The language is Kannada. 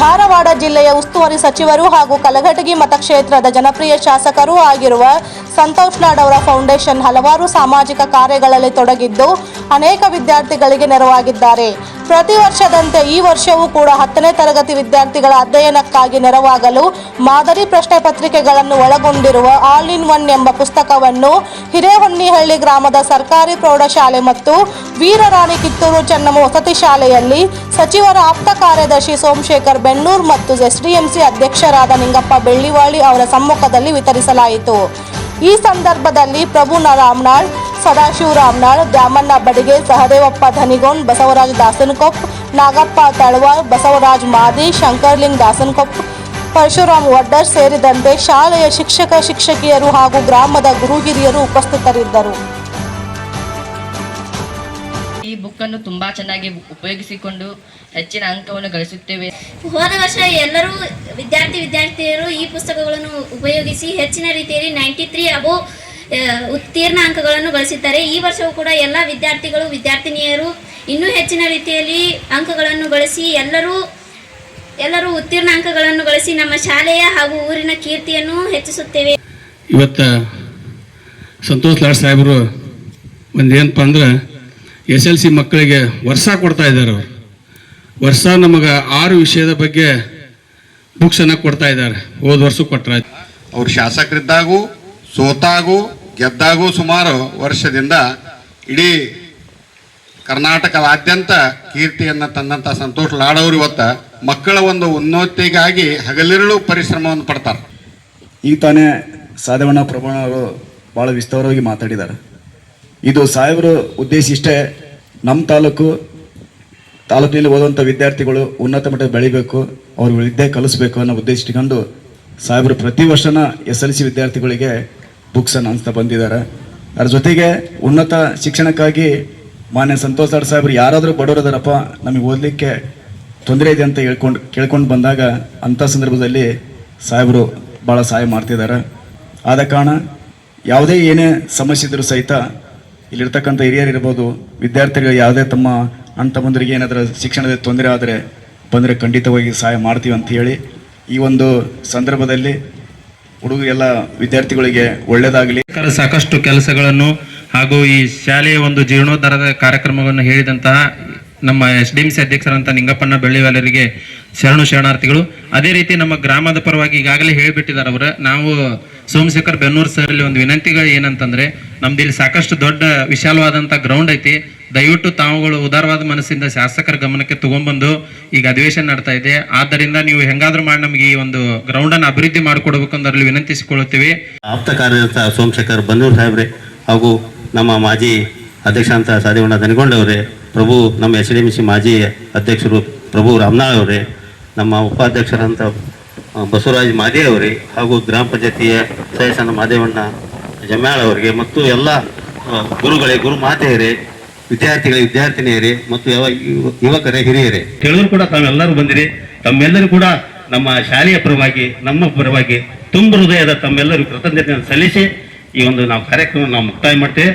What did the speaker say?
ಧಾರವಾಡ ಜಿಲ್ಲೆಯ ಉಸ್ತುವಾರಿ ಸಚಿವರು ಹಾಗೂ ಕಲಘಟಗಿ ಮತಕ್ಷೇತ್ರದ ಜನಪ್ರಿಯ ಶಾಸಕರೂ ಆಗಿರುವ ಸಂತೋಷ್ ಲಾಡ್ ಅವರ ಫೌಂಡೇಶನ್ ಹಲವಾರು ಸಾಮಾಜಿಕ ಕಾರ್ಯಗಳಲ್ಲಿ ತೊಡಗಿದ್ದು ಅನೇಕ ವಿದ್ಯಾರ್ಥಿಗಳಿಗೆ ನೆರವಾಗಿದ್ದಾರೆ. ಪ್ರತಿ ವರ್ಷದಂತೆ ಈ ವರ್ಷವೂ ಕೂಡ 10ನೇ ತರಗತಿ ವಿದ್ಯಾರ್ಥಿಗಳ ಅಧ್ಯಯನಕ್ಕಾಗಿ ನೆರವಾಗಲು ಮಾದರಿ ಪ್ರಶ್ನೆ ಪತ್ರಿಕೆಗಳನ್ನು ಒಳಗೊಂಡಿರುವ ಆಲ್ ಇನ್ ಒನ್ ಎಂಬ ಪುಸ್ತಕವನ್ನು ಹಿರೇಹೊನ್ನಿಹಳ್ಳಿ ಗ್ರಾಮದ ಸರ್ಕಾರಿ ಪ್ರೌಢಶಾಲೆ ಮತ್ತು ವೀರರಾಣಿ ಕಿತ್ತೂರು ಚೆನ್ನಮ್ಮ ವಸತಿ ಶಾಲೆಯಲ್ಲಿ ಸಚಿವರ ಆಪ್ತ ಕಾರ್ಯದರ್ಶಿ ಸೋಮಶೇಖರ್ ಬೆನ್ನೂರ್ ಮತ್ತು ಎಸ್ಡಿಎಂಸಿ ಅಧ್ಯಕ್ಷರಾದ ನಿಂಗಪ್ಪ ಬೆಳ್ಳಿವಾಳಿ ಅವರ ಸಮ್ಮುಖದಲ್ಲಿ ವಿತರಿಸಲಾಯಿತು. ಈ ಸಂದರ್ಭದಲ್ಲಿ ಪ್ರಭು ರಾಮನಾಳ್, ಸದಾಶಿವ ರಾಮನಾಳ್, ದ್ಯಾಮಣ್ಣ ಬಡಿಗೆ, ಸಹದೇವಪ್ಪ ಧನಿಗೋನ್, ಬಸವರಾಜ್ ದಾಸನಕೊಪ್ಪ, ನಾಗಪ್ಪ ತಳವಾರ್, ಬಸವರಾಜ್ ಮಾದಿ, ಶಂಕರ್ಲಿಂಗ್ ದಾಸನಕೊಪ್ಪ, ಪರಶುರಾಮ್ ವಡ್ಡರ್ ಸೇರಿದಂತೆ ಶಾಲೆಯ ಶಿಕ್ಷಕ ಶಿಕ್ಷಕಿಯರು ಹಾಗೂ ಗ್ರಾಮದ ಗುರು ಹಿರಿಯರು ಉಪಸ್ಥಿತರಿದ್ದರು. ಈ ಬುಕ್ ಅನ್ನು ತುಂಬಾ ಚೆನ್ನಾಗಿ ಉಪಯೋಗಿಸಿಕೊಂಡು ಹೆಚ್ಚಿನ ಅಂಕವನ್ನು ಗಳಿಸುತ್ತೇವೆ. ಹೋದ ವರ್ಷ ಎಲ್ಲರೂ ವಿದ್ಯಾರ್ಥಿನಿಯರು ಈ ಪುಸ್ತಕಗಳನ್ನು ಉಪಯೋಗಿಸಿ ಹೆಚ್ಚಿನ ರೀತಿಯಲ್ಲಿ 93 ಅಬೋ ಉತ್ತೀರ್ಣ ಅಂಕಗಳನ್ನು ಗಳಿಸಿದ್ದಾರೆ. ಈ ವರ್ಷವೂ ಕೂಡ ಎಲ್ಲ ವಿದ್ಯಾರ್ಥಿಗಳು ವಿದ್ಯಾರ್ಥಿನಿಯರು ಇನ್ನೂ ಹೆಚ್ಚಿನ ರೀತಿಯಲ್ಲಿ ಅಂಕಗಳನ್ನು ಗಳಿಸಿ ಎಲ್ಲರೂ ಉತ್ತೀರ್ಣ ಅಂಕಗಳನ್ನು ಗಳಿಸಿ ನಮ್ಮ ಶಾಲೆಯ ಹಾಗೂ ಊರಿನ ಕೀರ್ತಿಯನ್ನು ಹೆಚ್ಚಿಸುತ್ತೇವೆ. ಇವತ್ತು ಸಂತೋಷ್ ಲಾಡ್ ಸಾಹೇಬರು ಒಂದೇನಪ್ಪ ಅಂದ್ರೆ SLC ಮಕ್ಕಳಿಗೆ ವರ್ಷ ಕೊಡ್ತಾ ಇದ್ದಾರೆ. ಅವರು ವರ್ಷ ನಮಗೆ 6 ವಿಷಯದ ಬಗ್ಗೆ ಬುಕ್ಸನ್ನು ಕೊಡ್ತಾ ಇದ್ದಾರೆ. ಹೋದ ವರ್ಷ ಕೊಟ್ಟರೆ ಅವ್ರು ಶಾಸಕರಿದ್ದಾಗೂ ಸೋತಾಗೂ ಗೆದ್ದಾಗೂ ಸುಮಾರು ವರ್ಷದಿಂದ ಇಡೀ ಕರ್ನಾಟಕದಾದ್ಯಂತ ಕೀರ್ತಿಯನ್ನು ತಂದಂಥ ಸಂತೋಷ್ ಲಾಡ್ ಅವರು ಇವತ್ತು ಮಕ್ಕಳ ಒಂದು ಉನ್ನತಿಗಾಗಿ ಹಗಲಿರುಳು ಪರಿಶ್ರಮವನ್ನು ಪಡ್ತಾರೆ. ಈಗ ತಾನೇ ಸಾಧವಣ್ಣ ಪ್ರಭಾಣ ಅವರು ಭಾಳ ವಿಸ್ತಾರವಾಗಿ ಮಾತಾಡಿದ್ದಾರೆ. ಇದು ಸಾಹೇಬರ ಉದ್ದೇಶ ಇಷ್ಟೇ, ನಮ್ಮ ತಾಲೂಕಿನಲ್ಲಿ ಓದುವಂಥ ವಿದ್ಯಾರ್ಥಿಗಳು ಉನ್ನತ ಮಟ್ಟ ಬೆಳಿಬೇಕು, ಅವ್ರ ವಿದ್ಯೆ ಕಲಿಸ್ಬೇಕು ಅನ್ನೋ ಉದ್ದೇಶ ಇಟ್ಕೊಂಡು ಸಾಹೇಬರು ಪ್ರತಿ ವರ್ಷನ SLC ವಿದ್ಯಾರ್ಥಿಗಳಿಗೆ ಬುಕ್ಸನ್ನು ಹಂಚ್ತಾ ಬಂದಿದ್ದಾರೆ. ಅದ್ರ ಜೊತೆಗೆ ಉನ್ನತ ಶಿಕ್ಷಣಕ್ಕಾಗಿ ಮಾನ್ಯ ಸಂತೋಷ್ ಲಾಡ್ ಸಾಹೇಬರು ಯಾರಾದರೂ ಬಡವರದಾರಪ್ಪ ನಮಗೆ ಓದಲಿಕ್ಕೆ ತೊಂದರೆ ಇದೆ ಅಂತ ಕೇಳ್ಕೊಂಡು ಬಂದಾಗ ಅಂಥ ಸಂದರ್ಭದಲ್ಲಿ ಸಾಹೇಬರು ಭಾಳ ಸಹಾಯ ಮಾಡ್ತಿದ್ದಾರೆ. ಆದ ಕಾರಣ ಯಾವುದೇ ಏನೇ ಸಮಸ್ಯೆ ಇದ್ದರೂ ಸಹಿತ ಇಲ್ಲಿರ್ತಕ್ಕಂಥ ಹಿರಿಯರು ಇರ್ಬೋದು, ವಿದ್ಯಾರ್ಥಿಗಳು ಯಾವುದೇ ತಮ್ಮ ಅಣ್ಣ ತಮ್ಮಂದರಿಗೆ ಏನಾದರೂ ಶಿಕ್ಷಣದ ತೊಂದರೆ ಆದರೆ ಬಂದರೆ ಖಂಡಿತವಾಗಿ ಸಹಾಯ ಮಾಡ್ತೀವಿ ಅಂತ ಹೇಳಿ ಈ ಒಂದು ಸಂದರ್ಭದಲ್ಲಿ ಹುಡುಗರೆಲ್ಲ ವಿದ್ಯಾರ್ಥಿಗಳಿಗೆ ಒಳ್ಳೆಯದಾಗಲಿ. ಸಾಕಷ್ಟು ಕೆಲಸಗಳನ್ನು ಹಾಗೂ ಈ ಶಾಲೆಯ ಒಂದು ಜೀರ್ಣೋದ್ಧಾರದ ಕಾರ್ಯಕ್ರಮವನ್ನು ಹೇಳಿದಂತಹ ನಮ್ಮ SDMC ಅಧ್ಯಕ್ಷರಂತ ನಿಂಗಪ್ಪಣ್ಣ ಬೆಳ್ಳಿವಾಲರಿಗೆ ಶರಣಾರ್ಥಿಗಳು. ಅದೇ ರೀತಿ ನಮ್ಮ ಗ್ರಾಮದ ಪರವಾಗಿ ಈಗಾಗಲೇ ಹೇಳಿಬಿಟ್ಟಿದ್ದಾರೆ ಅವರು. ನಾವು ಸೋಮಶೇಖರ್ ಬೆನ್ನೂರ್ ಸರ್ ಅಲ್ಲಿ ಒಂದು ವಿನಂತಿಗಳು ಏನಂತಂದ್ರೆ, ನಮ್ದು ಇಲ್ಲಿ ಸಾಕಷ್ಟು ದೊಡ್ಡ ವಿಶಾಲವಾದಂಥ ಗ್ರೌಂಡ್ ಐತಿ. ದಯವಿಟ್ಟು ತಾವುಗಳು ಉದಾರವಾದ ಮನಸ್ಸಿಂದ ಶಾಸಕರ ಗಮನಕ್ಕೆ ತಗೊಂಡ್ಬಂದು ಈಗ ಅಧಿವೇಶನ ನಡ್ತಾ ಇದೆ. ಆದ್ದರಿಂದ ನೀವು ಹೆಂಗಾದ್ರೂ ಮಾಡಿ ನಮಗೆ ಈ ಒಂದು ಗ್ರೌಂಡ್ ಅನ್ನು ಅಭಿವೃದ್ಧಿ ಮಾಡಿಕೊಡ್ಬೇಕು ಅಂತ ವಿನಂತಿಸಿಕೊಳ್ಳುತ್ತೀವಿ. ಆಪ್ತ ಕಾರ್ಯದರ್ಶ ಸೋಮಶೇಖರ್ ಬೆನ್ನೂರ್ ಸಾಹೇಬ್ರೆ ಹಾಗೂ ನಮ್ಮ ಮಾಜಿ ಅಧ್ಯಕ್ಷ ಅಂತ ಸಾಧವಣ್ಣ ದನಿಗೊಂಡವರೇ, ಪ್ರಭು ನಮ್ಮ SDMC ಮಾಜಿ ಅಧ್ಯಕ್ಷರು ಪ್ರಭು ರಾಮನಾಳ್ ಅವರೇ, ನಮ್ಮ ಉಪಾಧ್ಯಕ್ಷರಂತ ಬಸವರಾಜ್ ಮಾದಿ ಅವರೇ, ಹಾಗೂ ಗ್ರಾಮ ಪಂಚಾಯತಿಯ ಸದಸ್ಯನ ಮಾದೇವಣ್ಣ ಜಮ್ಯಾಳ್ ಅವರಿಗೆ ಮತ್ತು ಎಲ್ಲ ಗುರುಗಳೇ, ಗುರು ಮಾತೆಯರೇ, ವಿದ್ಯಾರ್ಥಿನಿಯರೇ ಮತ್ತು ಯುವಕರೇ, ಹಿರಿಯರೇ, ಕೆಲವರು ಕೂಡ ತಾವೆಲ್ಲರೂ ಬಂದಿರಿ. ತಮ್ಮೆಲ್ಲರೂ ಕೂಡ ನಮ್ಮ ಶಾಲೆಯ ಪರವಾಗಿ ನಮ್ಮ ಪರವಾಗಿ ತುಂಬ ಹೃದಯದ ತಮ್ಮೆಲ್ಲರೂ ಕೃತಜ್ಞತೆಯನ್ನು ಸಲ್ಲಿಸಿ ಈ ಒಂದು ನಾವು ಕಾರ್ಯಕ್ರಮ ನಾವು ಮುಕ್ತಾಯ ಮಾಡ್ತೇವೆ.